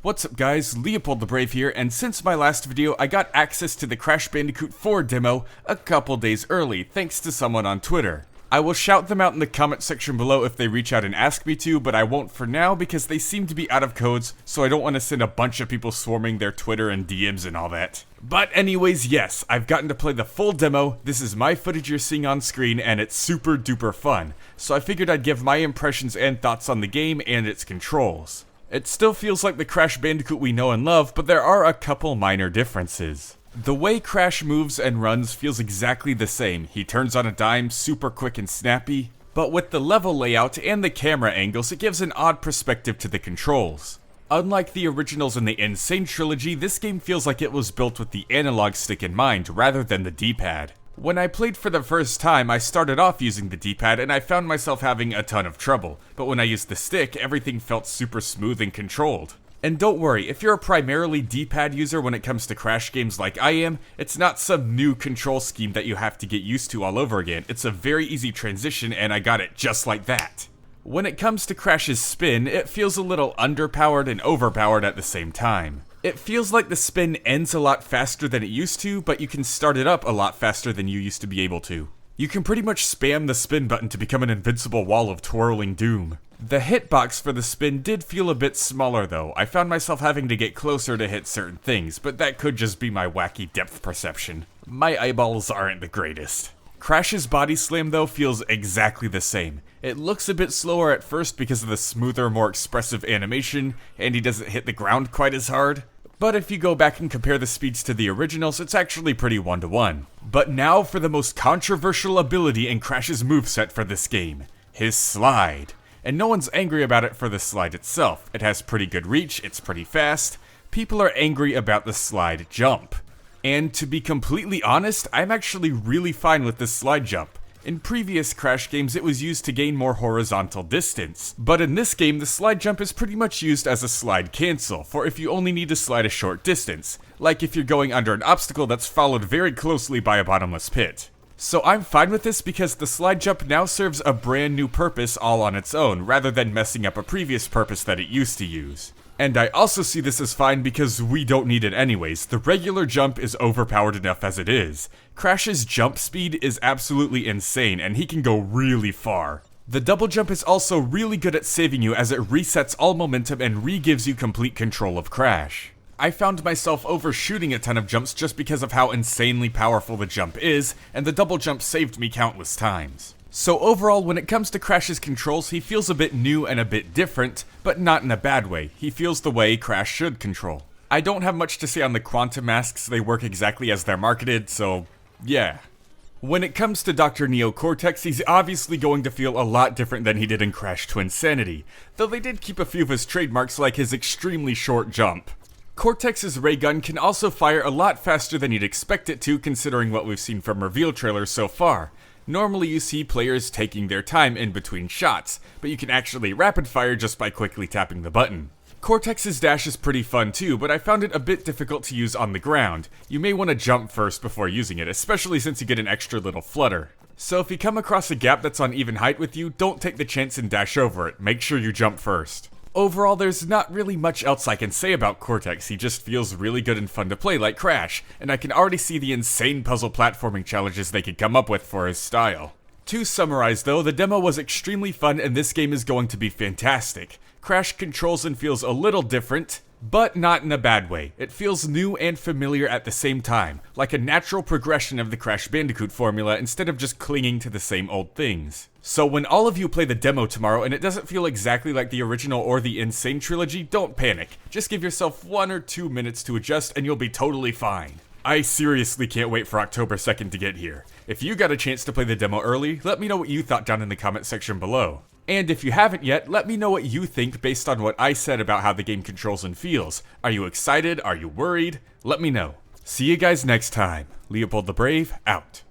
What's up guys, LeopoldTheBrave here, and since my last video, I got access to the Crash Bandicoot 4 demo a couple days early, thanks to someone on Twitter. I will shout them out in the comment section below if they reach out and ask me to, but I won't for now because they seem to be out of codes, so I don't want to send a bunch of people swarming their Twitter and DMs and all that. But anyways, yes, I've gotten to play the full demo, this is my footage you're seeing on screen, and it's super duper fun, so I figured I'd give my impressions and thoughts on the game and its controls. It still feels like the Crash Bandicoot we know and love, but there are a couple minor differences. The way Crash moves and runs feels exactly the same. He turns on a dime, super quick and snappy, but with the level layout and the camera angles, it gives an odd perspective to the controls. Unlike the originals in the Insane trilogy, this game feels like it was built with the analog stick in mind rather than the D-pad. When I played for the first time, I started off using the D-pad and I found myself having a ton of trouble, but when I used the stick, everything felt super smooth and controlled. And don't worry, if you're a primarily D-pad user when it comes to Crash games like I am, it's not some new control scheme that you have to get used to all over again. It's a very easy transition and I got it just like that. When it comes to Crash's spin, it feels a little underpowered and overpowered at the same time. It feels like the spin ends a lot faster than it used to, but you can start it up a lot faster than you used to be able to. You can pretty much spam the spin button to become an invincible wall of twirling doom. The hitbox for the spin did feel a bit smaller though. I found myself having to get closer to hit certain things, but that could just be my wacky depth perception. My eyeballs aren't the greatest. Crash's body slam though feels exactly the same. It looks a bit slower at first because of the smoother, more expressive animation, and he doesn't hit the ground quite as hard. But if you go back and compare the speeds to the originals, it's actually pretty one-to-one. But now for the most controversial ability in Crash's moveset for this game, his slide. And no one's angry about it for the slide itself. It has pretty good reach, it's pretty fast. People are angry about the slide jump. And to be completely honest, I'm actually really fine with this slide jump. In previous Crash games, it was used to gain more horizontal distance, but in this game, the slide jump is pretty much used as a slide cancel, for if you only need to slide a short distance, like if you're going under an obstacle that's followed very closely by a bottomless pit. So I'm fine with this because the slide jump now serves a brand new purpose all on its own, rather than messing up a previous purpose that it used to use. And I also see this as fine because we don't need it anyways. The regular jump is overpowered enough as it is. Crash's jump speed is absolutely insane and he can go really far. The double jump is also really good at saving you as it resets all momentum and re-gives you complete control of Crash. I found myself overshooting a ton of jumps just because of how insanely powerful the jump is, and the double jump saved me countless times. So overall, when it comes to Crash's controls, he feels a bit new and a bit different, but not in a bad way. He feels the way Crash should control. I don't have much to say on the quantum masks, they work exactly as they're marketed, so yeah. When it comes to Dr. Neo Cortex, he's obviously going to feel a lot different than he did in Crash to Insanity, though they did keep a few of his trademarks like his extremely short jump. Cortex's ray gun can also fire a lot faster than you'd expect it to considering what we've seen from reveal trailers so far. Normally you see players taking their time in between shots, but you can actually rapid fire just by quickly tapping the button. Cortex's dash is pretty fun too, but I found it a bit difficult to use on the ground. You may want to jump first before using it, especially since you get an extra little flutter. So if you come across a gap that's on even height with you, don't take the chance and dash over it, make sure you jump first. Overall, there's not really much else I can say about Cortex, he just feels really good and fun to play like Crash, and I can already see the insane puzzle platforming challenges they could come up with for his style. To summarize though, the demo was extremely fun and this game is going to be fantastic. Crash controls and feels a little different, but not in a bad way. It feels new and familiar at the same time, like a natural progression of the Crash Bandicoot formula instead of just clinging to the same old things. So when all of you play the demo tomorrow and it doesn't feel exactly like the original or the Insane trilogy, don't panic. Just give yourself 1 or 2 minutes to adjust and you'll be totally fine. I seriously can't wait for October 2nd to get here. If you got a chance to play the demo early, let me know what you thought down in the comment section below. And if you haven't yet, let me know what you think based on what I said about how the game controls and feels. Are you excited? Are you worried? Let me know. See you guys next time. LeopoldTheBrave, out.